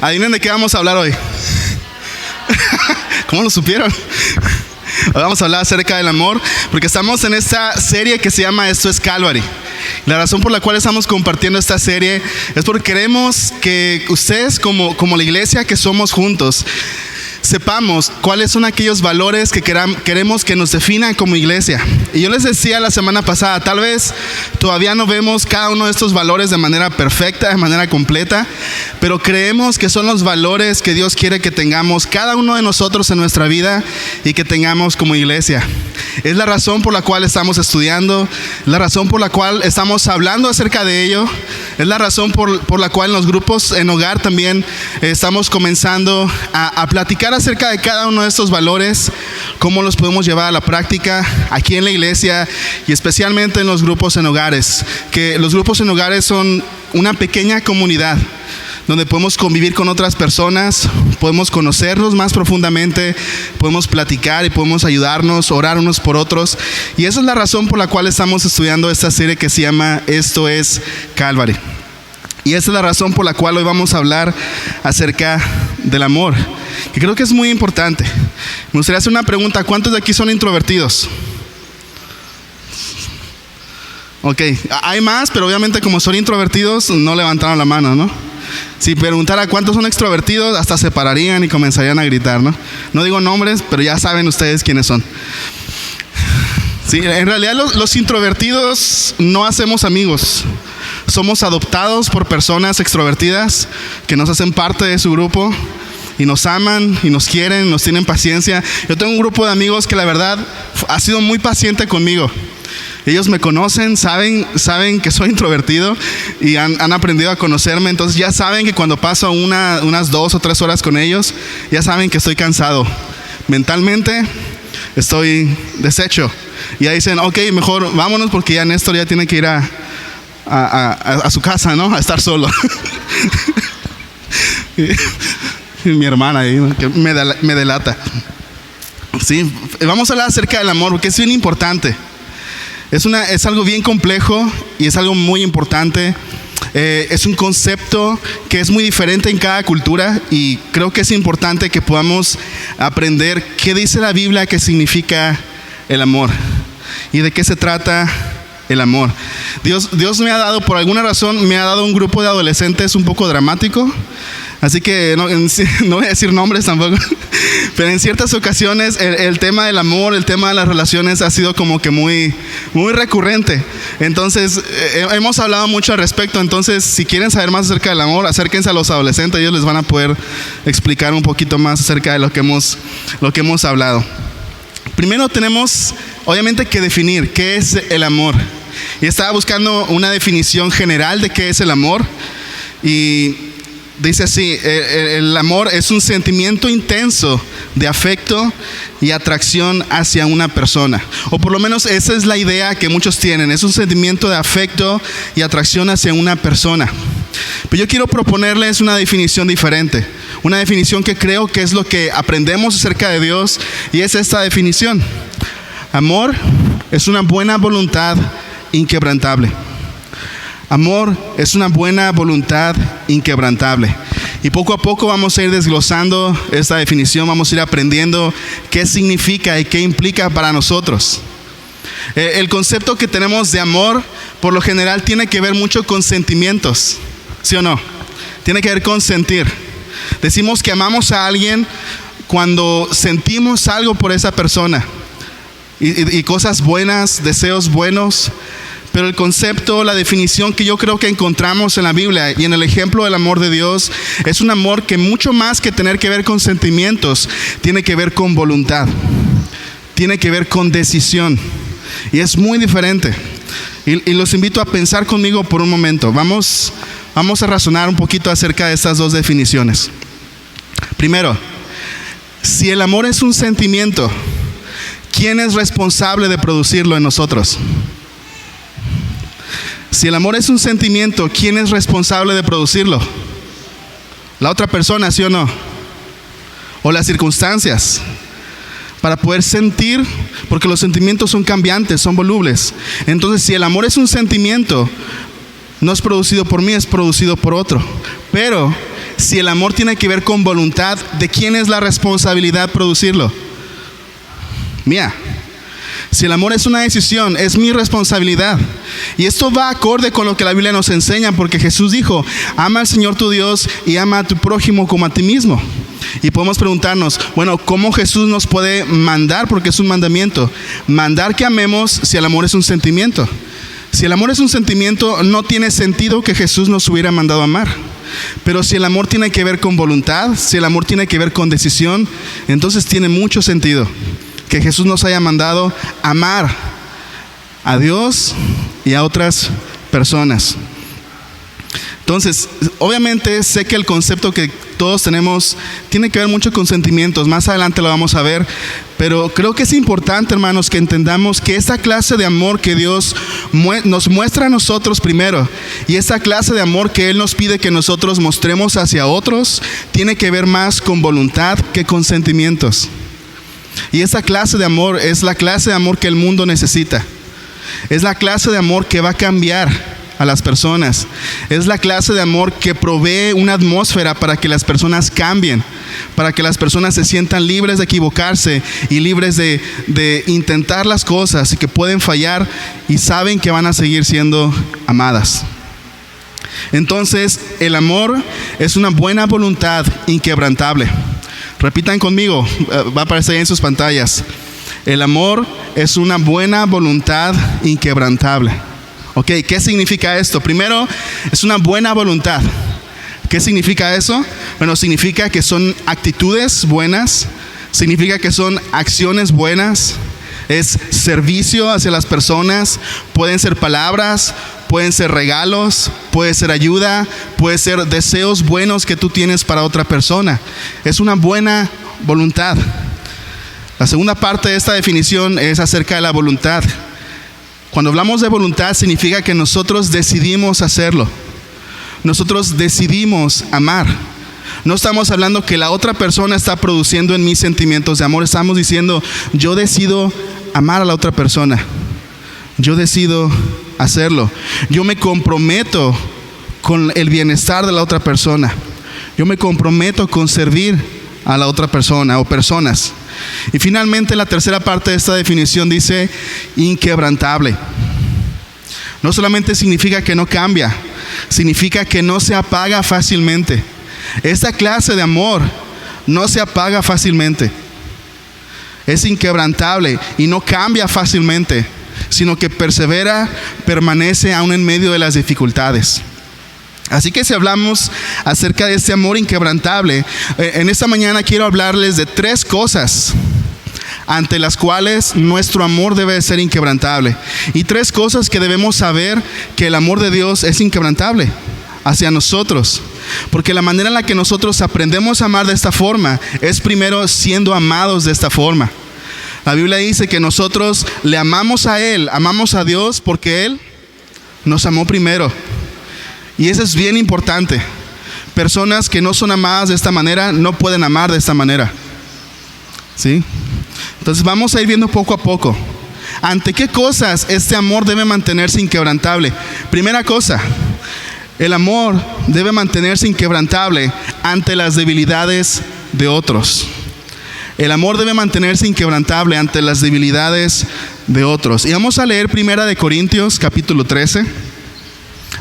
Adivinen de qué vamos a hablar hoy. ¿Cómo lo supieron? Hoy vamos a hablar acerca del amor, porque estamos en esta serie que se llama Esto es Calvary. La razón por la cual estamos compartiendo esta serie es porque queremos que ustedes como la iglesia que somos juntos, sepamos cuáles son aquellos valores que queremos que nos definan como iglesia. Y yo les decía la semana pasada, tal vez todavía no vemos cada uno de estos valores de manera perfecta, de manera completa, pero creemos que son los valores que Dios quiere que tengamos cada uno de nosotros en nuestra vida y que tengamos como iglesia. Es la razón por la cual estamos estudiando, la razón por la cual estamos hablando acerca de ello, es la razón por la cual en los grupos en hogar también estamos comenzando a platicar acerca de cada uno de estos valores, cómo los podemos llevar a la práctica aquí en la iglesia y especialmente en los grupos en hogares, que los grupos en hogares son una pequeña comunidad donde podemos convivir con otras personas, podemos conocernos más profundamente, podemos platicar y podemos ayudarnos, orar unos por otros. Y esa es la razón por la cual estamos estudiando esta serie que se llama Esto es Calvary. Y esa es la razón por la cual hoy vamos a hablar acerca del amor, que creo que es muy importante. Me gustaría hacer una pregunta: ¿cuántos de aquí son introvertidos? Ok, hay más, pero obviamente como son introvertidos no levantaron la mano, ¿no? Si preguntara cuántos son extrovertidos, hasta se pararían y comenzarían a gritar, ¿no? No digo nombres, pero ya saben ustedes quiénes son. Sí, en realidad los introvertidos no hacemos amigos. Somos adoptados por personas extrovertidas que nos hacen parte de su grupo y nos aman y nos quieren, nos tienen paciencia. Yo tengo un grupo de amigos que la verdad ha sido muy paciente conmigo. Ellos me conocen, saben que soy introvertido y han aprendido a conocerme. Entonces ya saben que cuando paso unas 2 o 3 horas con ellos, ya saben que estoy cansado. Mentalmente estoy deshecho. Y ya dicen, ok, mejor vámonos porque ya Néstor ya tiene que ir a su casa, ¿no? A estar solo. Y mi hermana ahí, ¿no? Que me delata. Sí, vamos a hablar acerca del amor porque es bien importante. Es algo bien complejo y es algo muy importante. Es un concepto que es muy diferente en cada cultura y creo que es importante que podamos aprender qué dice la Biblia que significa el amor y de qué se trata el amor. Dios me ha dado, por alguna razón, me ha dado un grupo de adolescentes un poco dramático. Así que no voy a decir nombres tampoco, pero en ciertas ocasiones el tema del amor, el tema de las relaciones ha sido como que muy recurrente. Entonces hemos hablado mucho al respecto. Entonces si quieren saber más acerca del amor, acérquense a los adolescentes, ellos les van a poder explicar un poquito más acerca de lo que hemos hablado. Primero tenemos obviamente que definir qué es el amor. Y estaba buscando una definición general de qué es el amor y dice así: el amor es un sentimiento intenso de afecto y atracción hacia una persona. O por lo menos esa es la idea que muchos tienen. Es un sentimiento de afecto y atracción hacia una persona. Pero yo quiero proponerles una definición diferente. Una definición que creo que es lo que aprendemos acerca de Dios. Y es esta definición: amor es una buena voluntad inquebrantable. Amor es una buena voluntad inquebrantable. Y poco a poco vamos a ir desglosando esta definición, vamos a ir aprendiendo qué significa y qué implica para nosotros. El concepto que tenemos de amor, por lo general, tiene que ver mucho con sentimientos, ¿sí o no? Tiene que ver con sentir. Decimos que amamos a alguien cuando sentimos algo por esa persona y cosas buenas, deseos buenos. Pero el concepto, la definición que yo creo que encontramos en la Biblia y en el ejemplo del amor de Dios es un amor que mucho más que tener que ver con sentimientos, tiene que ver con voluntad, tiene que ver con decisión y es muy diferente. Y los invito a pensar conmigo por un momento. Vamos a razonar un poquito acerca de estas dos definiciones. Primero, si el amor es un sentimiento, ¿quién es responsable de producirlo en nosotros? Si el amor es un sentimiento, ¿quién es responsable de producirlo? ¿La otra persona, sí o no? ¿O las circunstancias? Para poder sentir, porque los sentimientos son cambiantes, son volubles. Entonces, si el amor es un sentimiento, no es producido por mí, es producido por otro. Pero si el amor tiene que ver con voluntad, ¿de quién es la responsabilidad producirlo? Mía. Si el amor es una decisión, es mi responsabilidad. Y esto va acorde con lo que la Biblia nos enseña, porque Jesús dijo, ama al Señor tu Dios y ama a tu prójimo como a ti mismo. Y podemos preguntarnos, bueno, ¿cómo Jesús nos puede mandar? Porque es un mandamiento. Mandar que amemos si el amor es un sentimiento. Si el amor es un sentimiento, no tiene sentido que Jesús nos hubiera mandado a amar. Pero si el amor tiene que ver con voluntad, si el amor tiene que ver con decisión, entonces tiene mucho sentido que Jesús nos haya mandado amar a Dios y a otras personas. Entonces, obviamente sé que el concepto que todos tenemos tiene que ver mucho con sentimientos. Más adelante lo vamos a ver. Pero creo que es importante, hermanos, que entendamos que esta clase de amor que Dios nos muestra a nosotros primero, y esta clase de amor que Él nos pide que nosotros mostremos hacia otros, tiene que ver más con voluntad que con sentimientos. Y esa clase de amor es la clase de amor que el mundo necesita. Es la clase de amor que va a cambiar a las personas. Es la clase de amor que provee una atmósfera para que las personas cambien, para que las personas se sientan libres de equivocarse y libres de intentar las cosas, y que pueden fallar y saben que van a seguir siendo amadas. Entonces, el amor es una buena voluntad inquebrantable. Repitan conmigo, va a aparecer ahí en sus pantallas. El amor es una buena voluntad inquebrantable. Ok, ¿qué significa esto? Primero, es una buena voluntad. ¿Qué significa eso? Bueno, significa que son actitudes buenas, significa que son acciones buenas, es servicio hacia las personas, pueden ser palabras, pueden ser regalos, puede ser ayuda, puede ser deseos buenos que tú tienes para otra persona. Es una buena voluntad. La segunda parte de esta definición es acerca de la voluntad. Cuando hablamos de voluntad, significa que nosotros decidimos hacerlo. Nosotros decidimos amar. No estamos hablando que la otra persona está produciendo en mí sentimientos de amor. Estamos diciendo, yo decido amar a la otra persona. Yo decido hacerlo. Yo me comprometo con el bienestar de la otra persona. Yo me comprometo con servir a la otra persona o personas. Y finalmente, la tercera parte de esta definición dice inquebrantable. No solamente significa que no cambia, significa que no se apaga fácilmente. Esta clase de amor no se apaga fácilmente. Es inquebrantable y no cambia fácilmente, sino que persevera, permanece aún en medio de las dificultades. Así que si hablamos acerca de este amor inquebrantable, en esta mañana quiero hablarles de 3 cosas ante las cuales nuestro amor debe ser inquebrantable. Y 3 cosas que debemos saber que el amor de Dios es inquebrantable hacia nosotros. Porque la manera en la que nosotros aprendemos a amar de esta forma es primero siendo amados de esta forma. La Biblia dice que nosotros le amamos a Él, amamos a Dios porque Él nos amó primero. Y eso es bien importante. Personas que no son amadas de esta manera no pueden amar de esta manera. ¿Sí? Entonces vamos a ir viendo poco a poco. ¿Ante qué cosas este amor debe mantenerse inquebrantable? Primera cosa, el amor debe mantenerse inquebrantable ante las debilidades de otros. El amor debe mantenerse inquebrantable ante las debilidades de otros. Y vamos a leer 1 Corintios capítulo 13.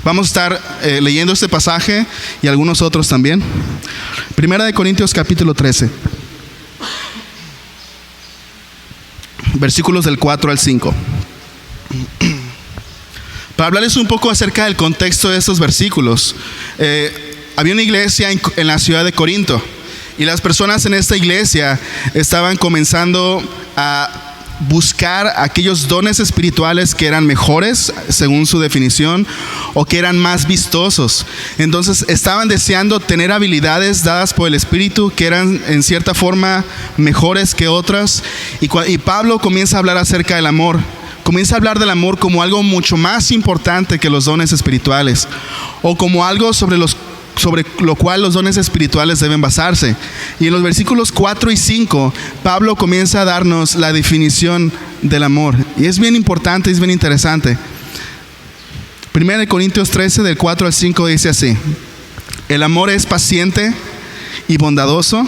Vamos a estar leyendo este pasaje y algunos otros también. 1 Corintios capítulo 13. Versículos del 4 al 5. Para hablarles un poco acerca del contexto de estos versículos. Había una iglesia en la ciudad de Corinto. Y las personas en esta iglesia estaban comenzando a buscar aquellos dones espirituales que eran mejores, según su definición, o que eran más vistosos. Entonces estaban deseando tener habilidades dadas por el Espíritu que eran en cierta forma mejores que otras. Y Pablo comienza a hablar acerca del amor. Comienza a hablar del amor como algo mucho más importante que los dones espirituales, o como algo sobre lo cual los dones espirituales deben basarse. Y en los versículos 4 y 5, Pablo comienza a darnos la definición del amor. Y es bien importante, es bien interesante. 1 Corintios 13, del 4 al 5 dice así: El amor es paciente y bondadoso.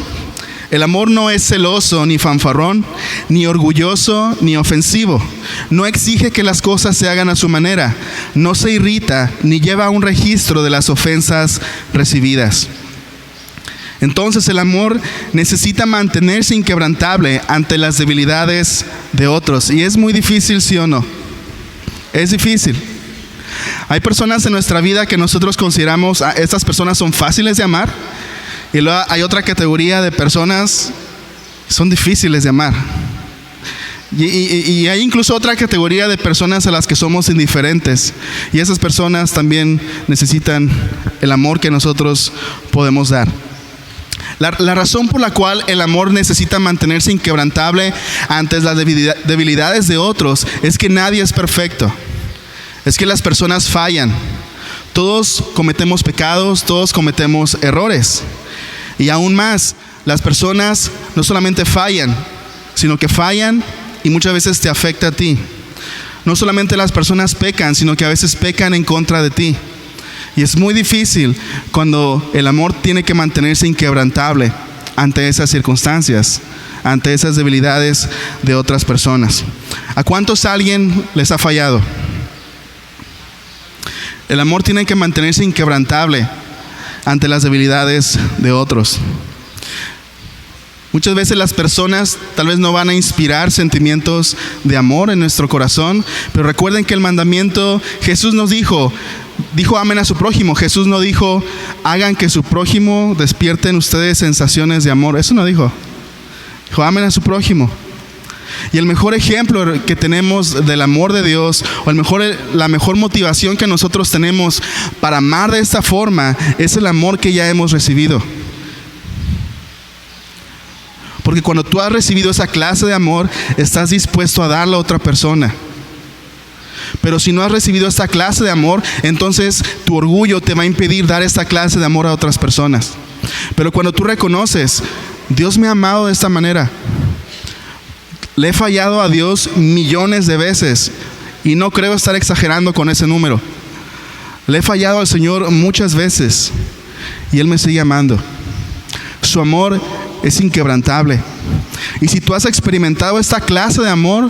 El amor no es celoso, ni fanfarrón, ni orgulloso, ni ofensivo. No exige que las cosas se hagan a su manera. No se irrita, ni lleva un registro de las ofensas recibidas. Entonces el amor necesita mantenerse inquebrantable ante las debilidades de otros. Y es muy difícil, ¿sí o no? Es difícil. Hay personas en nuestra vida que nosotros consideramos, estas personas son fáciles de amar. Y luego hay otra categoría de personas que son difíciles de amar. Y hay incluso otra categoría de personas a las que somos indiferentes. Y esas personas también necesitan el amor que nosotros podemos dar. La razón por la cual el amor necesita mantenerse inquebrantable ante las debilidades de otros es que nadie es perfecto. Es que las personas fallan. Todos cometemos pecados, todos cometemos errores. Y aún más, las personas no solamente fallan, sino que fallan y muchas veces te afecta a ti. No solamente las personas pecan, sino que a veces pecan en contra de ti. Y es muy difícil cuando el amor tiene que mantenerse inquebrantable ante esas circunstancias, ante esas debilidades de otras personas. ¿A cuántos alguien les ha fallado? El amor tiene que mantenerse inquebrantable ante las debilidades de otros. Muchas veces las personas tal vez no van a inspirar sentimientos de amor en nuestro corazón, pero recuerden que el mandamiento, Jesús nos dijo amen a su prójimo. Jesús no dijo, hagan que su prójimo despierte en ustedes sensaciones de amor. Eso no dijo. Dijo, amen a su prójimo. Y el mejor ejemplo que tenemos del amor de Dios, o la mejor motivación que nosotros tenemos para amar de esta forma, es el amor que ya hemos recibido. Porque cuando tú has recibido esa clase de amor, estás dispuesto a darle a otra persona. Pero si no has recibido esta clase de amor, entonces tu orgullo te va a impedir dar esta clase de amor a otras personas. Pero cuando tú reconoces, Dios me ha amado de esta manera. Le he fallado a Dios millones de veces y no creo estar exagerando con ese número. Le he fallado al Señor muchas veces y Él me sigue amando. Su amor es inquebrantable. Y si tú has experimentado esta clase de amor,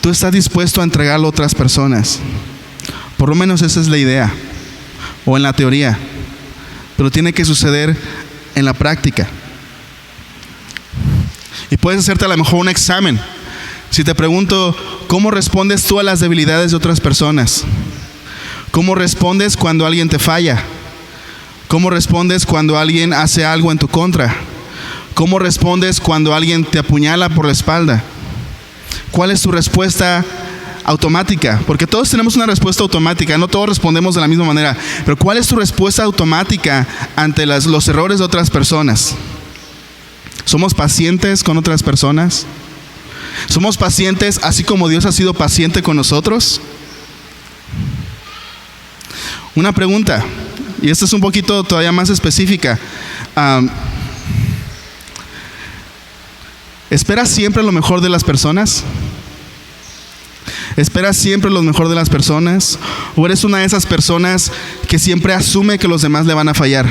tú estás dispuesto a entregarlo a otras personas. Por lo menos esa es la idea, o en la teoría, pero tiene que suceder en la práctica. Y puedes hacerte a lo mejor un examen. Si te pregunto, ¿cómo respondes tú a las debilidades de otras personas? ¿Cómo respondes cuando alguien te falla? ¿Cómo respondes cuando alguien hace algo en tu contra? ¿Cómo respondes cuando alguien te apuñala por la espalda? ¿Cuál es tu respuesta automática? Porque todos tenemos una respuesta automática, no todos respondemos de la misma manera. Pero ¿cuál es tu respuesta automática ante los errores de otras personas? ¿Somos pacientes con otras personas? ¿Somos pacientes así como Dios ha sido paciente con nosotros? Una pregunta, y esta es un poquito todavía más específica. ¿Esperas siempre lo mejor de las personas? ¿Esperas siempre lo mejor de las personas? ¿O eres una de esas personas que siempre asume que los demás le van a fallar?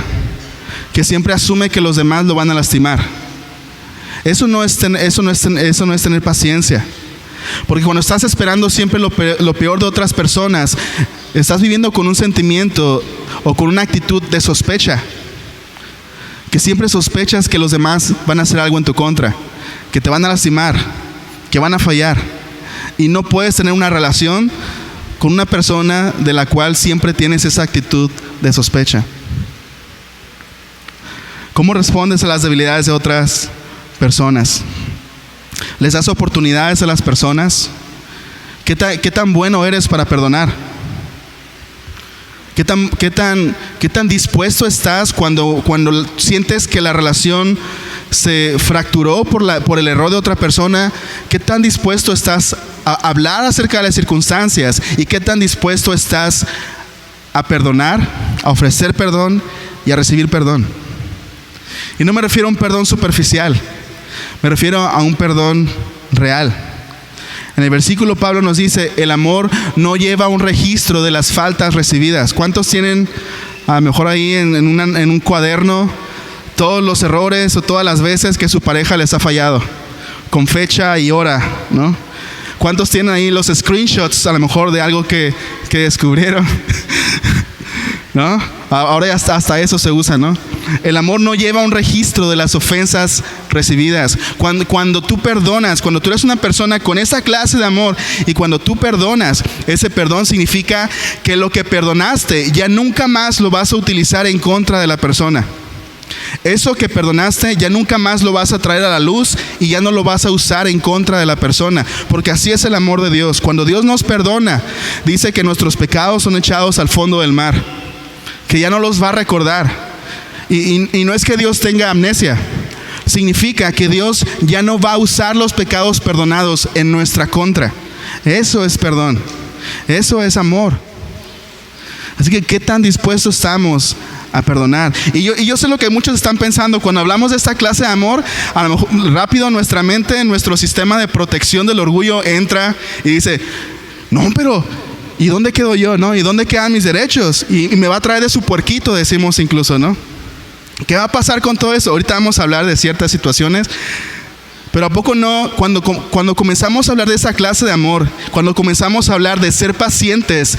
Que siempre asume que los demás lo van a lastimar. Eso no es tener paciencia. Porque cuando estás esperando siempre lo peor de otras personas, estás viviendo con un sentimiento o con una actitud de sospecha. Que siempre sospechas que los demás van a hacer algo en tu contra, que te van a lastimar, que van a fallar. Y no puedes tener una relación con una persona de la cual siempre tienes esa actitud de sospecha. ¿Cómo respondes a las debilidades de otras personas? ¿Les das oportunidades a las personas? ¿Qué tan bueno eres para perdonar? ¿Qué tan dispuesto estás cuando sientes que la relación se fracturó por el error de otra persona? ¿Qué tan dispuesto estás a hablar acerca de las circunstancias? ¿Y qué tan dispuesto estás a perdonar, a ofrecer perdón y a recibir perdón? Y no me refiero a un perdón superficial, me refiero a un perdón real. En el versículo Pablo nos dice, el amor no lleva un registro de las faltas recibidas. ¿Cuántos tienen a lo mejor ahí en un cuaderno todos los errores o todas las veces que su pareja les ha fallado, con fecha y hora, ¿no? ¿Cuántos tienen ahí los screenshots a lo mejor de algo que descubrieron? ¿No? Ahora ya hasta eso se usa, ¿no? El amor no lleva un registro de las ofensas recibidas. Cuando tú perdonas, cuando tú eres una persona con esa clase de amor y cuando tú perdonas, ese perdón significa que lo que perdonaste ya nunca más lo vas a utilizar en contra de la persona. Eso que perdonaste ya nunca más lo vas a traer a la luz y ya no lo vas a usar en contra de la persona, porque así es el amor de Dios. Cuando Dios nos perdona, dice que nuestros pecados son echados al fondo del mar, que ya no los va a recordar. Y no es que Dios tenga amnesia, significa que Dios ya no va a usar los pecados perdonados en nuestra contra. Eso es perdón, eso es amor. Así que ¿qué tan dispuestos estamos a perdonar? Y yo sé lo que muchos están pensando cuando hablamos de esta clase de amor. A lo mejor rápido nuestra mente, nuestro sistema de protección del orgullo entra y dice: no, pero ¿y dónde quedo yo, no? ¿Y dónde quedan mis derechos? Y me va a traer de su puerquito, decimos incluso, ¿no? ¿Qué va a pasar con todo eso? Ahorita vamos a hablar de ciertas situaciones, pero ¿a poco no? Cuando comenzamos a hablar de esa clase de amor, cuando comenzamos a hablar de ser pacientes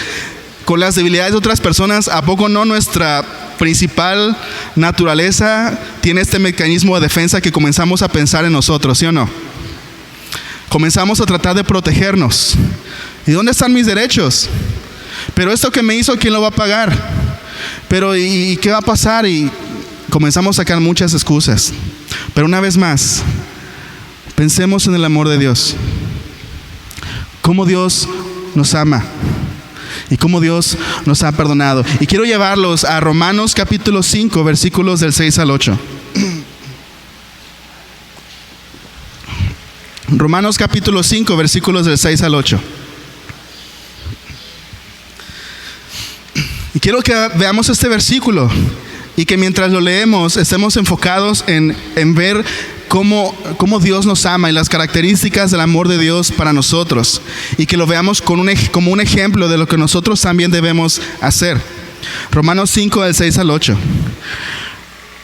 con las debilidades de otras personas, ¿a poco no nuestra principal naturaleza tiene este mecanismo de defensa que comenzamos a pensar en nosotros, sí o no? Comenzamos a tratar de protegernos. ¿Y dónde están mis derechos? Pero esto que me hizo, ¿quién lo va a pagar? Pero ¿y qué va a pasar? Y comenzamos a sacar muchas excusas. Pero una vez más, pensemos en el amor de Dios. Cómo Dios nos ama y cómo Dios nos ha perdonado. Y quiero llevarlos a Romanos capítulo 5, versículos del 6 al 8. Romanos capítulo 5, versículos del 6 al 8. Y quiero que veamos este versículo y que mientras lo leemos estemos enfocados en ver cómo Dios nos ama y las características del amor de Dios para nosotros, y que lo veamos como un ejemplo de lo que nosotros también debemos hacer. Romanos 5 del 6 al 8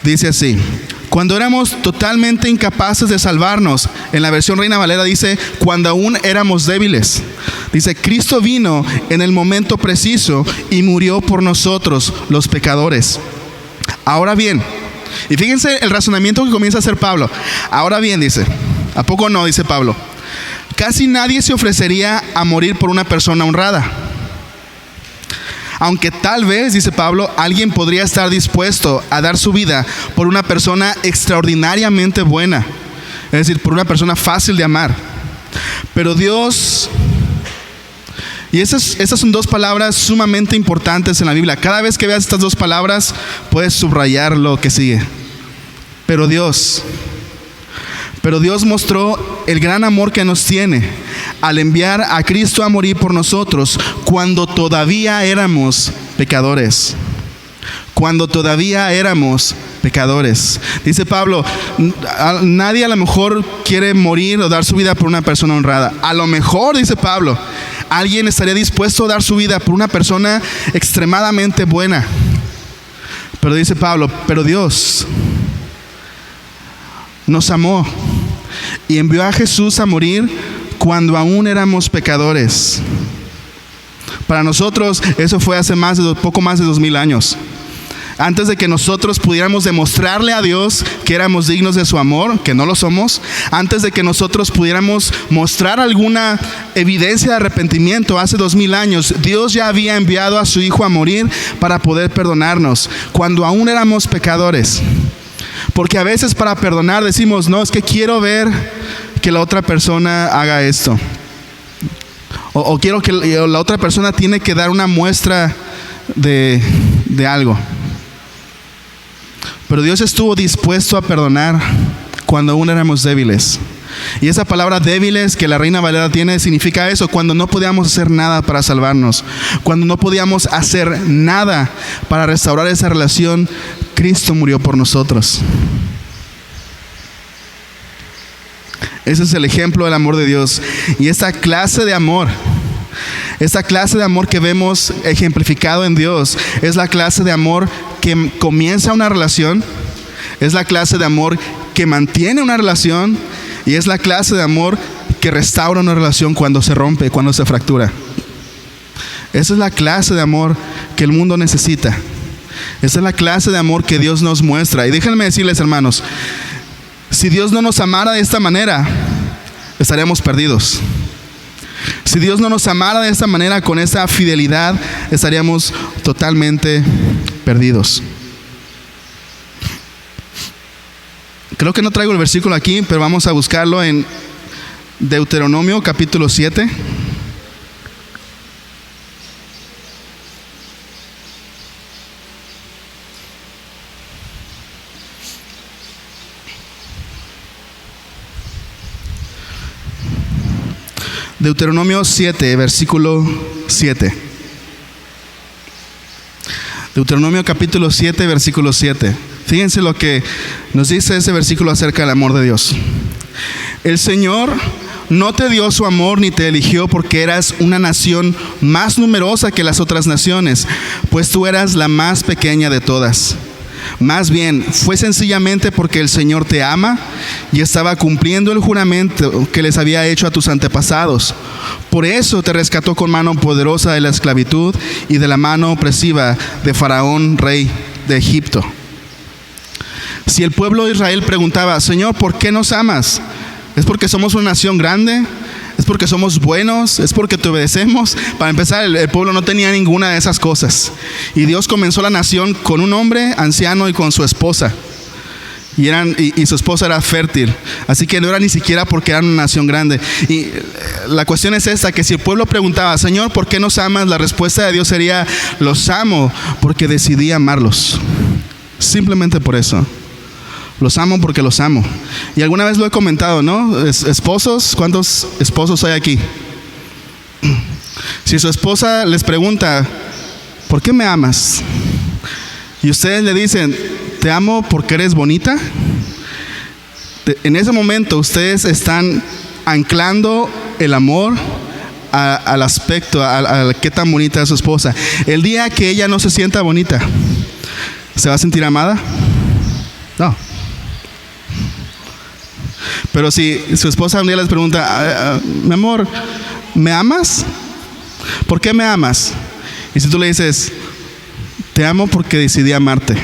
dice así: cuando éramos totalmente incapaces de salvarnos, en la versión Reina Valera dice cuando aún éramos débiles, dice Cristo vino en el momento preciso y murió por nosotros los pecadores. Ahora bien, y fíjense el razonamiento que comienza a hacer Pablo. Ahora bien, dice, ¿a poco no? Dice Pablo, casi nadie se ofrecería a morir por una persona honrada. Aunque tal vez, dice Pablo, alguien podría estar dispuesto a dar su vida por una persona extraordinariamente buena, es decir, por una persona fácil de amar. Pero Dios, y esas son dos palabras sumamente importantes en la Biblia. Cada vez que veas estas dos palabras, puedes subrayar lo que sigue. Pero Dios mostró el gran amor que nos tiene al enviar a Cristo a morir por nosotros cuando todavía éramos pecadores. Cuando todavía éramos pecadores. Dice Pablo, nadie a lo mejor quiere morir o dar su vida por una persona honrada. A lo mejor, dice Pablo, alguien estaría dispuesto a dar su vida por una persona extremadamente buena. Pero dice Pablo, pero Dios nos amó y envió a Jesús a morir cuando aún éramos pecadores. Para nosotros eso fue hace poco más de 2000 años. Antes de que nosotros pudiéramos demostrarle a Dios que éramos dignos de su amor, que no lo somos, antes de que nosotros pudiéramos mostrar alguna evidencia de arrepentimiento, hace 2000 años, Dios ya había enviado a su Hijo a morir para poder perdonarnos, cuando aún éramos pecadores. Porque a veces para perdonar decimos, no, es que quiero ver que la otra persona haga esto. O quiero que la otra persona tiene que dar una muestra de algo. Pero Dios estuvo dispuesto a perdonar cuando aún éramos débiles. Y esa palabra débiles que la Reina Valera tiene significa eso, cuando no podíamos hacer nada para salvarnos, cuando no podíamos hacer nada para restaurar esa relación, Cristo murió por nosotros. Ese es el ejemplo del amor de Dios. Y esta clase de amor Esta clase de amor que vemos ejemplificado en Dios es la clase de amor que comienza una relación, es la clase de amor que mantiene una relación y es la clase de amor que restaura una relación cuando se rompe, cuando se fractura. Esa es la clase de amor que el mundo necesita. Esa es la clase de amor que Dios nos muestra. Y déjenme decirles, hermanos, si Dios no nos amara de esta manera, estaríamos perdidos. Si Dios no nos amara de esta manera, con esa fidelidad, estaríamos totalmente perdidos. Creo que no traigo el versículo aquí, pero vamos a buscarlo en Deuteronomio capítulo 7. Deuteronomio 7, versículo 7. Deuteronomio capítulo 7, versículo 7. Fíjense lo que nos dice ese versículo acerca del amor de Dios. El Señor no te dio su amor ni te eligió porque eras una nación más numerosa que las otras naciones, pues tú eras la más pequeña de todas. Más bien, fue sencillamente porque el Señor te ama y estaba cumpliendo el juramento que les había hecho a tus antepasados. Por eso te rescató con mano poderosa de la esclavitud y de la mano opresiva de Faraón, rey de Egipto. Si el pueblo de Israel preguntaba, Señor, ¿por qué nos amas? ¿Es porque somos una nación grande? ¿Es porque somos buenos? ¿Es porque te obedecemos? Para empezar, el pueblo no tenía ninguna de esas cosas. Y Dios comenzó la nación con un hombre anciano y con su esposa. Y su esposa era fértil. Así que no era ni siquiera porque eran una nación grande. Y la cuestión es esta, que si el pueblo preguntaba, Señor, ¿por qué nos amas? La respuesta de Dios sería, los amo porque decidí amarlos. Simplemente por eso. Los amo porque los amo. Y alguna vez lo he comentado, ¿no? Esposos, ¿cuántos esposos hay aquí? Si su esposa les pregunta, ¿por qué me amas? Y ustedes le dicen, te amo porque eres bonita. En ese momento ustedes están anclando el amor al aspecto, a qué tan bonita es su esposa. El día que ella no se sienta bonita, ¿se va a sentir amada? No. Pero si su esposa un día les pregunta, mi amor, ¿me amas? ¿Por qué me amas? Y si tú le dices, te amo porque decidí amarte.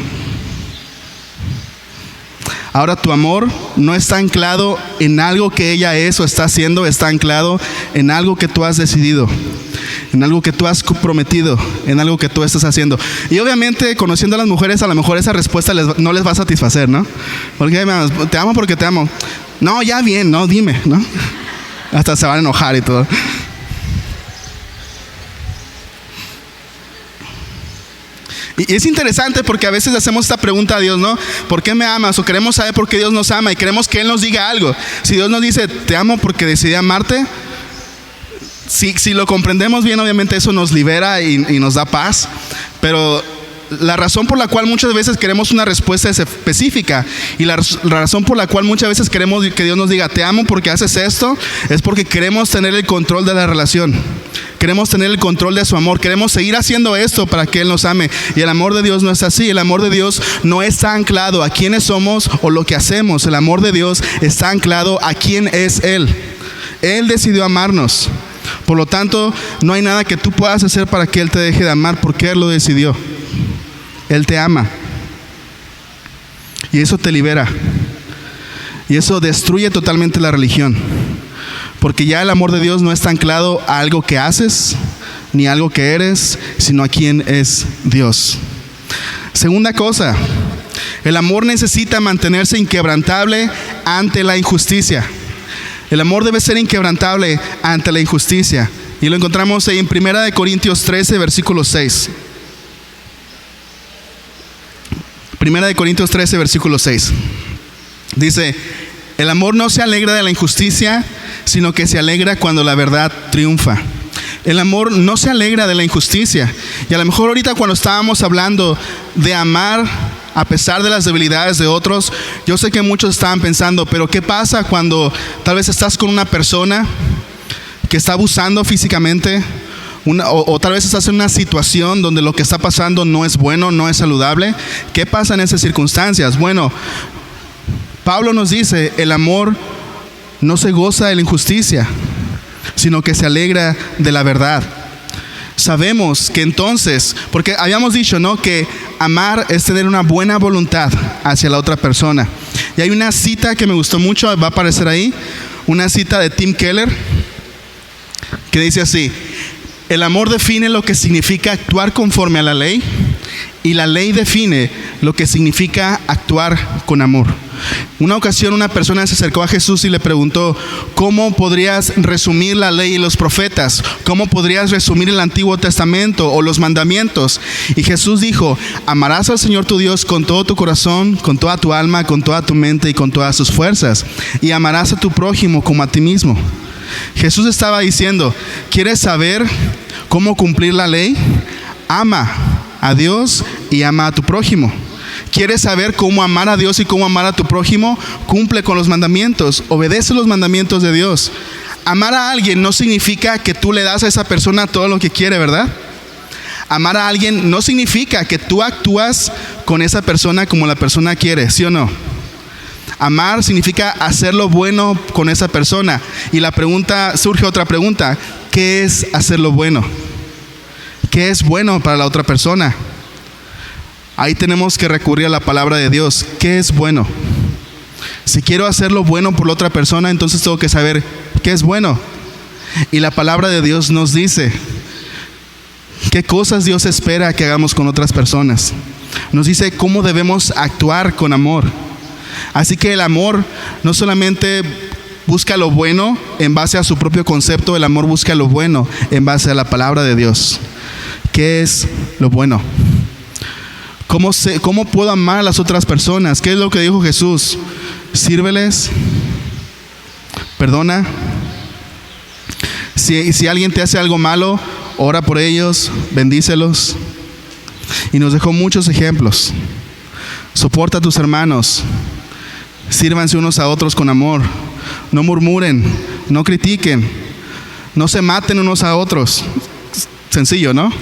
Ahora tu amor no está anclado en algo que ella es o está haciendo, está anclado en algo que tú has decidido, en algo que tú has prometido, en algo que tú estás haciendo. Y obviamente, conociendo a las mujeres, a lo mejor esa respuesta no les va a satisfacer, ¿no? Porque te amo porque te amo. No, ya bien, no, dime, ¿no? Hasta se van a enojar y todo. Y es interesante porque a veces hacemos esta pregunta a Dios, ¿no? ¿Por qué me amas? O queremos saber por qué Dios nos ama y queremos que Él nos diga algo. Si Dios nos dice, te amo porque decidí amarte, si lo comprendemos bien, obviamente eso nos libera y nos da paz. Pero la razón por la cual muchas veces queremos una respuesta específica y la razón por la cual muchas veces queremos que Dios nos diga, te amo porque haces esto, es porque queremos tener el control de la relación. Queremos tener el control de su amor. Queremos seguir haciendo esto para que Él nos ame. Y el amor de Dios no es así. El amor de Dios no está anclado a quiénes somos o lo que hacemos. El amor de Dios está anclado a quién es Él. Él decidió amarnos. Por lo tanto, no hay nada que tú puedas hacer para que Él te deje de amar, porque Él lo decidió. Él te ama. Y eso te libera. Y eso destruye totalmente la religión. Porque ya el amor de Dios no está anclado a algo que haces, ni a algo que eres, sino a quién es Dios. Segunda cosa, el amor necesita mantenerse inquebrantable ante la injusticia. El amor debe ser inquebrantable ante la injusticia. Y lo encontramos ahí en 1 Corintios 13, versículo 6. 1 Corintios 13, versículo 6. Dice, el amor no se alegra de la injusticia, sino que se alegra cuando la verdad triunfa. El amor no se alegra de la injusticia. Y a lo mejor ahorita cuando estábamos hablando de amar a pesar de las debilidades de otros, yo sé que muchos estaban pensando, pero ¿qué pasa cuando tal vez estás con una persona que está abusando físicamente o tal vez estás en una situación donde lo que está pasando no es bueno, no es saludable. ¿Qué pasa en esas circunstancias? Bueno, Pablo nos dice, el amor no se goza de la injusticia, sino que se alegra de la verdad. Sabemos que entonces, porque habíamos dicho, ¿no?, que amar es tener una buena voluntad hacia la otra persona. Y hay una cita que me gustó mucho, va a aparecer ahí, una cita de Tim Keller, que dice así: el amor define lo que significa actuar conforme a la ley, y la ley define lo que significa actuar con amor. Una ocasión una persona se acercó a Jesús y le preguntó: ¿cómo podrías resumir la ley y los profetas? ¿Cómo podrías resumir el Antiguo Testamento o los mandamientos? Y Jesús dijo: amarás al Señor tu Dios con todo tu corazón, con toda tu alma, con toda tu mente y con todas tus fuerzas, y amarás a tu prójimo como a ti mismo. Jesús estaba diciendo: ¿quieres saber cómo cumplir la ley? Ama a Dios y ama a tu prójimo. ¿Quieres saber cómo amar a Dios y cómo amar a tu prójimo? Cumple con los mandamientos, obedece los mandamientos de Dios. Amar a alguien no significa que tú le das a esa persona todo lo que quiere, ¿verdad? Amar a alguien no significa que tú actúas con esa persona como la persona quiere, ¿sí o no? Amar significa hacer lo bueno con esa persona. Y surge otra pregunta: ¿qué es hacer lo bueno? ¿Qué es bueno para la otra persona? Ahí tenemos que recurrir a la palabra de Dios. ¿Qué es bueno? Si quiero hacer lo bueno por la otra persona, entonces tengo que saber qué es bueno. Y la palabra de Dios nos dice qué cosas Dios espera que hagamos con otras personas. Nos dice cómo debemos actuar con amor. Así que el amor no solamente busca lo bueno en base a su propio concepto, el amor busca lo bueno en base a la palabra de Dios. ¿Qué es lo bueno? ¿Cómo puedo amar a las otras personas? ¿Qué es lo que dijo Jesús? Sírveles, perdona. Si alguien te hace algo malo, ora por ellos, bendícelos. Y nos dejó muchos ejemplos. Soporta a tus hermanos, sírvanse unos a otros con amor, no murmuren, no critiquen, no se maten unos a otros. Sencillo, ¿no?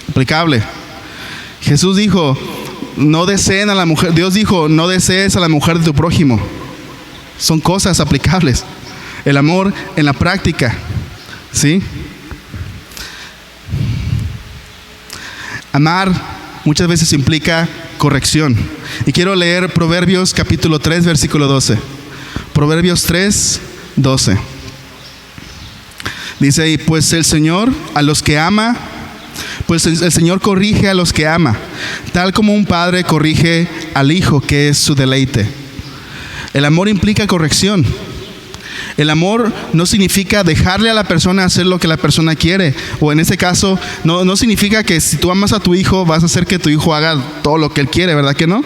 Aplicable. Jesús dijo: no deseen a la mujer. Dios dijo: no desees a la mujer de tu prójimo. Son cosas aplicables. El amor en la práctica, ¿sí? Amar muchas veces implica corrección. Y quiero leer Proverbios capítulo 3, versículo 12. Proverbios 3, 12. Dice ahí: pues el Señor a los que ama, pues el Señor corrige a los que ama, tal como un padre corrige al hijo, que es su deleite. El amor implica corrección. El amor no significa dejarle a la persona hacer lo que la persona quiere. O en este caso, no significa que si tú amas a tu hijo, vas a hacer que tu hijo haga todo lo que él quiere, ¿verdad que no?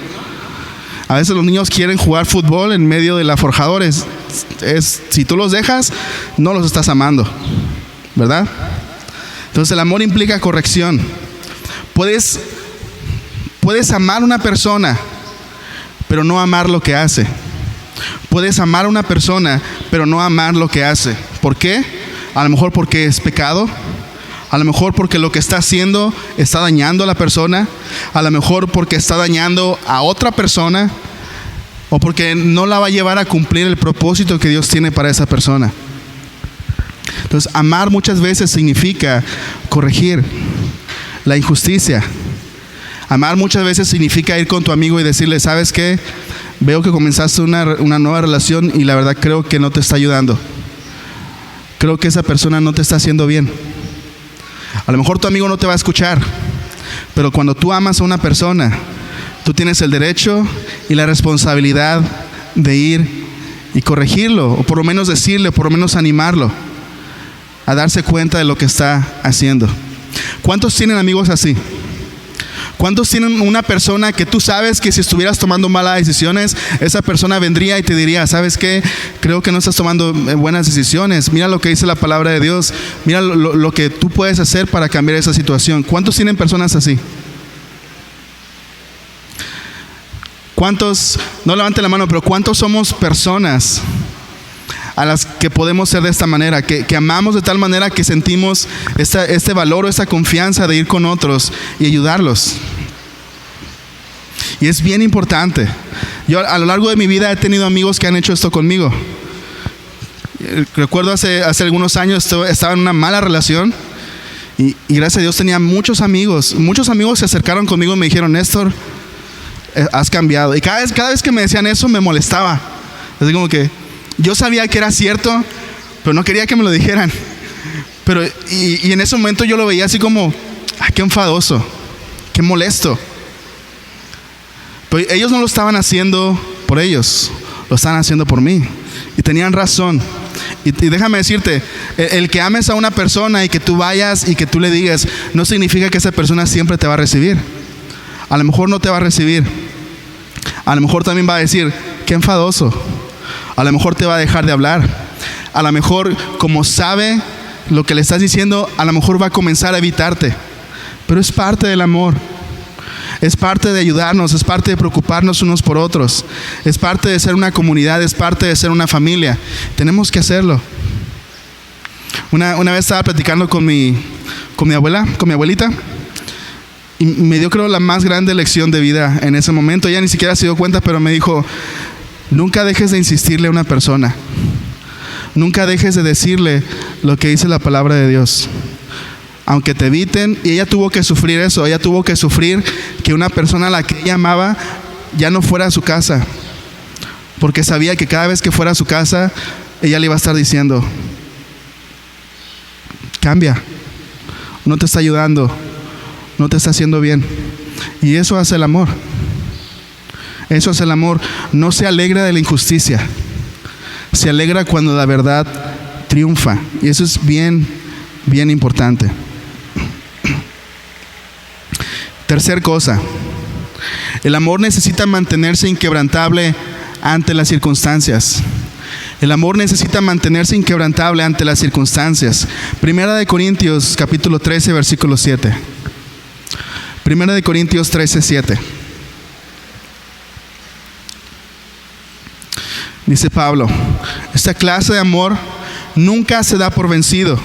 A veces los niños quieren jugar fútbol en medio de la Forjadores. Si tú los dejas, no los estás amando, ¿verdad? Entonces el amor implica corrección. Puedes amar a una persona, pero no amar lo que hace. Puedes amar a una persona, pero no amar lo que hace. ¿Por qué? A lo mejor porque es pecado. A lo mejor porque lo que está haciendo está dañando a la persona. A lo mejor porque está dañando a otra persona. O porque no la va a llevar a cumplir el propósito que Dios tiene para esa persona. Entonces, amar muchas veces significa corregir la injusticia. Amar muchas veces significa ir con tu amigo y decirle: ¿sabes qué? Veo que comenzaste una nueva relación y la verdad creo que no te está ayudando. Creo que esa persona no te está haciendo bien. A lo mejor tu amigo no te va a escuchar, pero cuando tú amas a una persona, tú tienes el derecho y la responsabilidad de ir y corregirlo, o por lo menos decirle, por lo menos animarlo a darse cuenta de lo que está haciendo. ¿Cuántos tienen amigos así? ¿Cuántos tienen una persona que tú sabes que si estuvieras tomando malas decisiones, esa persona vendría y te diría: ¿sabes qué? Creo que no estás tomando buenas decisiones. Mira lo que dice la palabra de Dios. Mira lo que tú puedes hacer para cambiar esa situación. ¿Cuántos tienen personas así? ¿Cuántos, no levanten la mano, pero cuántos somos personas a las que podemos ser de esta manera, que amamos de tal manera que sentimos este valor o esta confianza de ir con otros y ayudarlos. Y es bien importante. Yo a lo largo de mi vida he tenido amigos que han hecho esto conmigo. Recuerdo hace algunos años estaba en una mala relación y gracias a Dios tenía muchos amigos. Muchos amigos se acercaron conmigo y me dijeron: Néstor, has cambiado. Y cada vez que me decían eso me molestaba. Así como que yo sabía que era cierto, pero no quería que me lo dijeran. Y en ese momento yo lo veía así como: qué enfadoso, qué molesto. Pero ellos no lo estaban haciendo por ellos, lo estaban haciendo por mí. Y tenían razón. Y déjame decirte, el que ames a una persona y que tú vayas y que tú le digas, no significa que esa persona siempre te va a recibir. A lo mejor no te va a recibir. A lo mejor también va a decir: qué enfadoso. A lo mejor te va a dejar de hablar. A lo mejor, como sabe lo que le estás diciendo, a lo mejor va a comenzar a evitarte. Pero es parte del amor. Es parte de ayudarnos, es parte de preocuparnos unos por otros. Es parte de ser una comunidad, es parte de ser una familia. Tenemos que hacerlo. Una vez estaba platicando con mi abuelita, y me dio, creo, la más grande lección de vida en ese momento. Ella ni siquiera se dio cuenta, pero me dijo: nunca dejes de insistirle a una persona. Nunca dejes de decirle lo que dice la palabra de Dios. Aunque te eviten. Y ella tuvo que sufrir eso. Ella tuvo que sufrir que una persona a la que ella amaba ya no fuera a su casa, porque sabía que cada vez que fuera a su casa ella le iba a estar diciendo: cambia, no te está ayudando, no te está haciendo bien. Y eso hace el amor. Eso hace el amor. No se alegra de la injusticia, se alegra cuando la verdad triunfa. Y eso es bien, bien importante. Tercer cosa, el amor necesita mantenerse inquebrantable ante las circunstancias. El amor necesita mantenerse inquebrantable ante las circunstancias. Primera de Corintios capítulo 13 versículo 7. Primera de Corintios 13, 7. Dice Pablo: esta clase de amor nunca se da por vencido,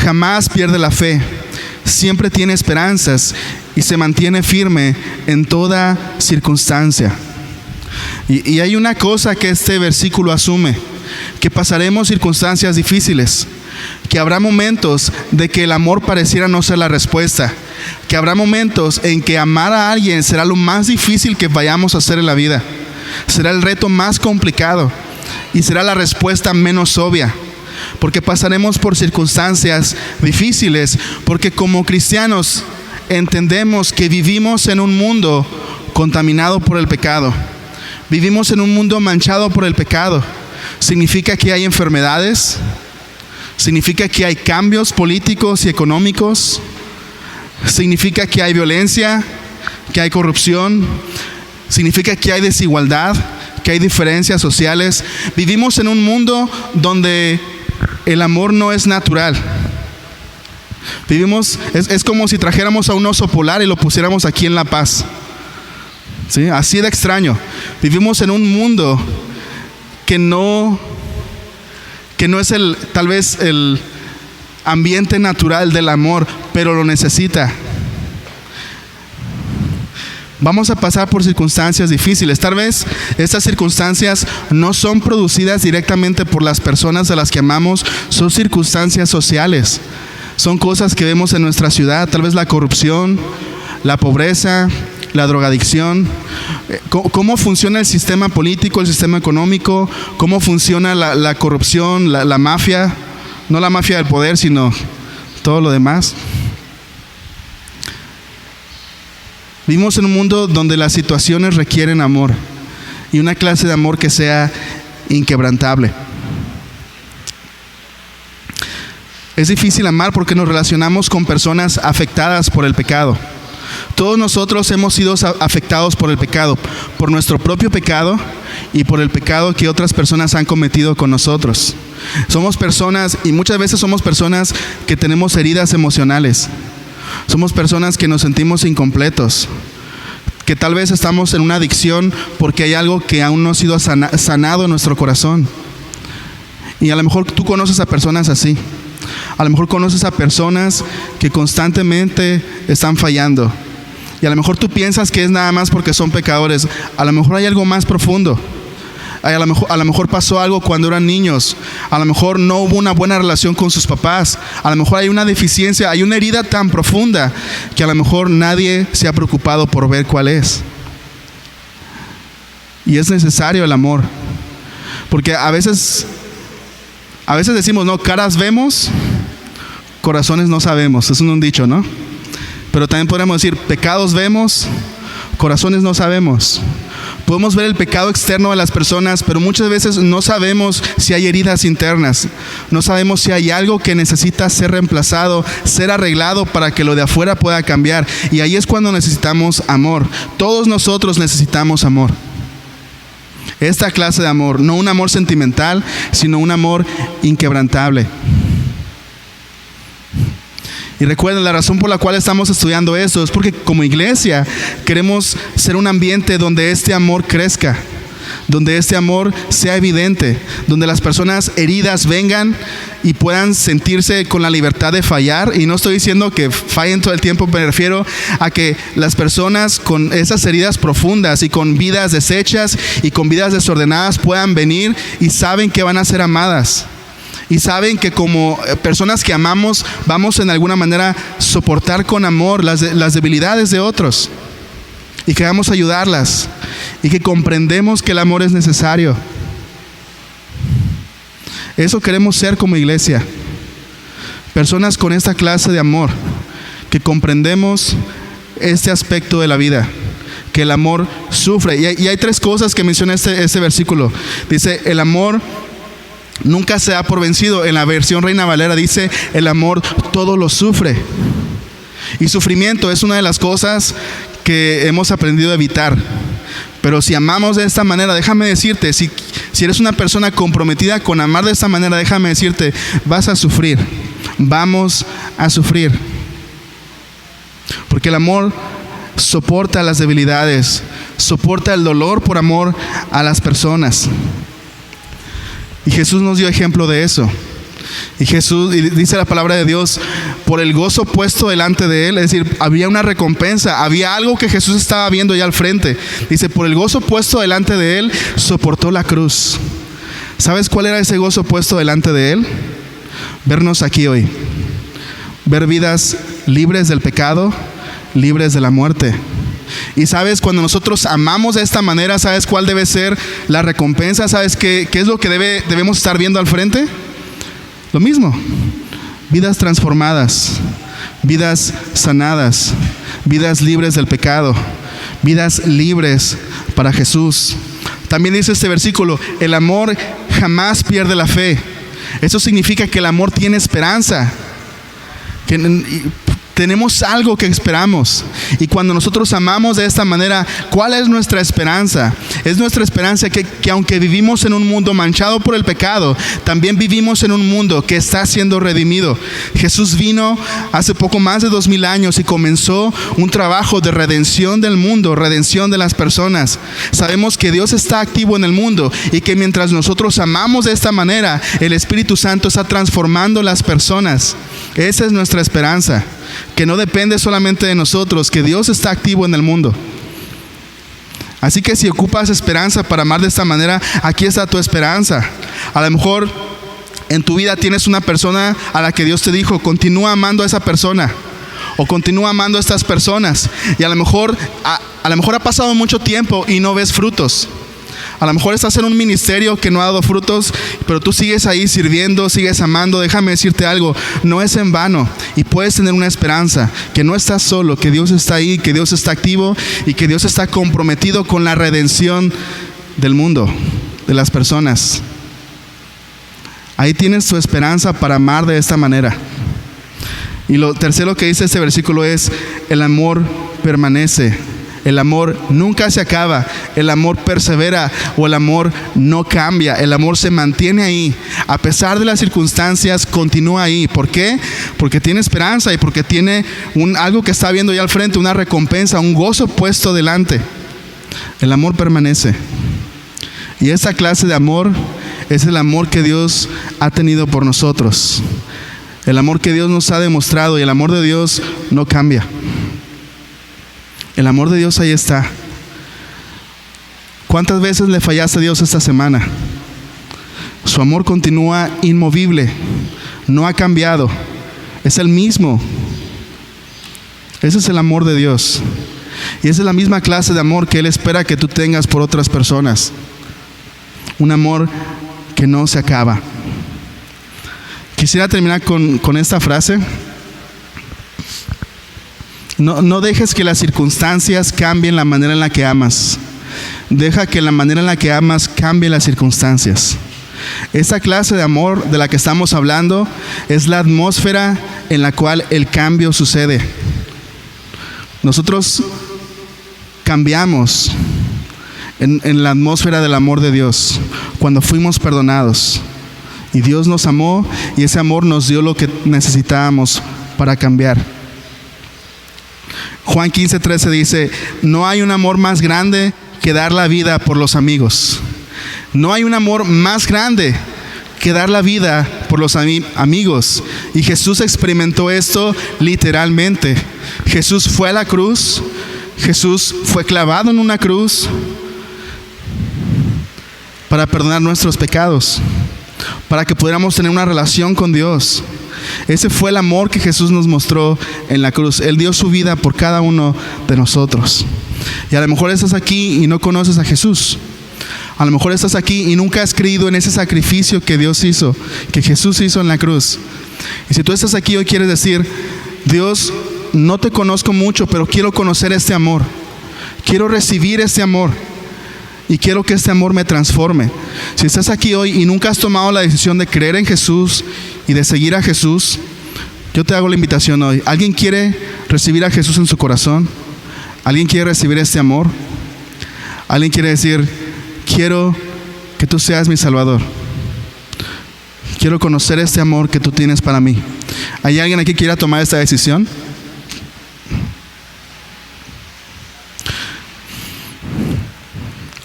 jamás pierde la fe, siempre tiene esperanzas y se mantiene firme en toda circunstancia. Y hay una cosa que este versículo asume: que pasaremos circunstancias difíciles, que habrá momentos de que el amor pareciera no ser la respuesta, que habrá momentos en que amar a alguien será lo más difícil que vayamos a hacer en la vida, será el reto más complicado y será la respuesta menos obvia, porque pasaremos por circunstancias difíciles, porque como cristianos entendemos que vivimos en un mundo contaminado por el pecado. Vivimos en un mundo manchado por el pecado. Significa que hay enfermedades, significa que hay cambios políticos y económicos, significa que hay violencia, que hay corrupción, significa que hay desigualdad, que hay diferencias sociales. Vivimos en un mundo donde el amor no es natural. Es como si trajéramos a un oso polar y lo pusiéramos aquí en La Paz. ¿Sí? Así de extraño. Vivimos en un mundo que no es tal vez el ambiente natural del amor, pero lo necesita. Vamos a pasar por circunstancias difíciles. Tal vez estas circunstancias no son producidas directamente por las personas a las que amamos, son circunstancias sociales. Son cosas que vemos en nuestra ciudad, tal vez la corrupción, la pobreza, la drogadicción. ¿Cómo funciona el sistema político, el sistema económico? ¿Cómo funciona la corrupción, la mafia? No la mafia del poder, sino todo lo demás. Vivimos en un mundo donde las situaciones requieren amor, y una clase de amor que sea inquebrantable. Es difícil amar porque nos relacionamos con personas afectadas por el pecado. Todos nosotros hemos sido afectados por el pecado, por nuestro propio pecado y por el pecado que otras personas han cometido con nosotros. Somos personas, y muchas veces somos personas que tenemos heridas emocionales. Somos personas que nos sentimos incompletos, que tal vez estamos en una adicción porque hay algo que aún no ha sido sanado en nuestro corazón. Y a lo mejor tú conoces a personas así. A lo mejor conoces a personas que constantemente están fallando. Y a lo mejor tú piensas que es nada más porque son pecadores. A lo mejor hay algo más profundo. A lo mejor pasó algo cuando eran niños. A lo mejor no hubo una buena relación con sus papás. A lo mejor hay una deficiencia, hay una herida tan profunda que a lo mejor nadie se ha preocupado por ver cuál es. Y es necesario el amor. Porque a veces decimos, no, caras vemos, corazones no sabemos. Es un dicho, ¿no? Pero también podemos decir, pecados vemos, corazones no sabemos. Podemos ver el pecado externo de las personas, pero muchas veces no sabemos si hay heridas internas. No sabemos si hay algo que necesita ser reemplazado, ser arreglado para que lo de afuera pueda cambiar. Y ahí es cuando necesitamos amor. Todos nosotros necesitamos amor. Esta clase de amor, no un amor sentimental, sino un amor inquebrantable. Y recuerden, la razón por la cual estamos estudiando esto es porque como iglesia queremos ser un ambiente donde este amor crezca, donde este amor sea evidente, donde las personas heridas vengan y puedan sentirse con la libertad de fallar. Y no estoy diciendo que fallen todo el tiempo, me refiero a que las personas con esas heridas profundas y con vidas deshechas y con vidas desordenadas puedan venir y saben que van a ser amadas. Y saben que como personas que amamos, vamos en alguna manera soportar con amor las debilidades de otros. Y que vamos a ayudarlas. Y que comprendemos que el amor es necesario. Eso queremos ser como iglesia. Personas con esta clase de amor. Que comprendemos este aspecto de la vida. Que el amor sufre. Y hay tres cosas que menciona este versículo. Dice, el amor nunca se da por vencido. En la versión Reina Valera dice, el amor todo lo sufre. Y sufrimiento es una de las cosas que hemos aprendido a evitar. Pero si amamos de esta manera, déjame decirte, si eres una persona comprometida con amar de esta manera, déjame decirte, vas a sufrir. Vamos a sufrir. Porque el amor soporta las debilidades, soporta el dolor por amor a las personas. Y Jesús nos dio ejemplo de eso. Y dice la palabra de Dios, por el gozo puesto delante de él, es decir, había una recompensa, había algo que Jesús estaba viendo ya al frente. Dice, por el gozo puesto delante de él, soportó la cruz. ¿Sabes cuál era ese gozo puesto delante de él? Vernos aquí hoy. Ver vidas libres del pecado, libres de la muerte. Y sabes, cuando nosotros amamos de esta manera, ¿sabes cuál debe ser la recompensa? ¿Sabes qué es lo que debemos estar viendo al frente? Lo mismo, vidas transformadas, vidas sanadas, vidas libres del pecado, vidas libres para Jesús. También dice este versículo, el amor jamás pierde la fe. Eso significa que el amor tiene esperanza. Tenemos algo que esperamos. Y cuando nosotros amamos de esta manera, ¿cuál es nuestra esperanza? Es nuestra esperanza que aunque vivimos en un mundo manchado por el pecado, también vivimos en un mundo que está siendo redimido. Jesús vino hace poco más de 2000 años y comenzó un trabajo de redención del mundo, redención de las personas. Sabemos que Dios está activo en el mundo y que mientras nosotros amamos de esta manera, el Espíritu Santo está transformando las personas. Esa es nuestra esperanza. Que no depende solamente de nosotros, que Dios está activo en el mundo. Así que si ocupas esperanza para amar de esta manera, aquí está tu esperanza. A lo mejor en tu vida tienes una persona a la que Dios te dijo, continúa amando a esa persona, o continúa amando a estas personas. Y a lo mejor ha pasado mucho tiempo y no ves frutos. A lo mejor estás en un ministerio que no ha dado frutos, pero tú sigues ahí sirviendo, sigues amando. Déjame decirte algo, no es en vano. Y puedes tener una esperanza, que no estás solo, que Dios está ahí, que Dios está activo y que Dios está comprometido con la redención del mundo, de las personas. Ahí tienes tu esperanza para amar de esta manera. Y lo tercero que dice este versículo es, el amor permanece. El amor nunca se acaba, el amor persevera o el amor no cambia, el amor se mantiene ahí. A pesar de las circunstancias, continúa ahí. ¿Por qué? Porque tiene esperanza y porque tiene algo que está viendo ya al frente, una recompensa, un gozo puesto delante. El amor permanece. Y esa clase de amor es el amor que Dios ha tenido por nosotros. El amor que Dios nos ha demostrado, y el amor de Dios no cambia. El amor de Dios ahí está. ¿Cuántas veces le fallaste a Dios esta semana? Su amor continúa inmovible, no ha cambiado, es el mismo. Ese es el amor de Dios. Y esa es la misma clase de amor que Él espera que tú tengas por otras personas. Un amor que no se acaba. Quisiera terminar con esta frase. No dejes que las circunstancias cambien la manera en la que amas. Deja que la manera en la que amas cambie las circunstancias. Esa clase de amor de la que estamos hablando es la atmósfera en la cual el cambio sucede. Nosotros cambiamos en la atmósfera del amor de Dios cuando fuimos perdonados. Y Dios nos amó, y ese amor nos dio lo que necesitábamos para cambiar. Juan 15:13 dice: no hay un amor más grande que dar la vida por los amigos. No hay un amor más grande que dar la vida por los amigos. Y Jesús experimentó esto literalmente. Jesús fue a la cruz. Jesús fue clavado en una cruz para perdonar nuestros pecados, para que pudiéramos tener una relación con Dios. Ese fue el amor que Jesús nos mostró en la cruz. Él dio su vida por cada uno de nosotros. Y a lo mejor estás aquí y no conoces a Jesús. A lo mejor estás aquí y nunca has creído en ese sacrificio que Dios hizo, que Jesús hizo en la cruz. Y si tú estás aquí hoy, quieres decir: Dios, no te conozco mucho, pero quiero conocer este amor. Quiero recibir este amor. Y quiero que este amor me transforme. Si estás aquí hoy y nunca has tomado la decisión de creer en Jesús y de seguir a Jesús, yo te hago la invitación hoy. ¿Alguien quiere recibir a Jesús en su corazón? ¿Alguien quiere recibir este amor? ¿Alguien quiere decir: quiero que tú seas mi Salvador? Quiero conocer este amor que tú tienes para mí. ¿Hay alguien aquí que quiera tomar esta decisión?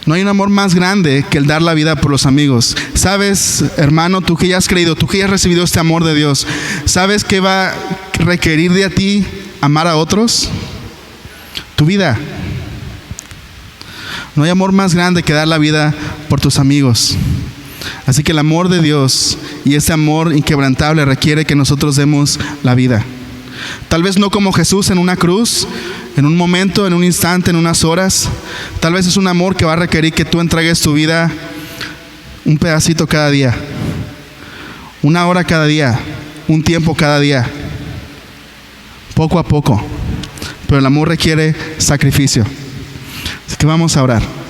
No hay un amor más grande que el dar la vida por los amigos. ¿Sabes, hermano, tú que ya has creído, tú que ya has recibido este amor de Dios, sabes qué va a requerir de ti amar a otros? Tu vida. No hay amor más grande que dar la vida por tus amigos. Así que el amor de Dios y este amor inquebrantable requiere que nosotros demos la vida. Tal vez no como Jesús en una cruz, en un momento, en un instante, en unas horas. Tal vez es un amor que va a requerir que tú entregues tu vida un pedacito cada día, una hora cada día, un tiempo cada día, poco a poco. Pero el amor requiere sacrificio. Así que vamos a orar.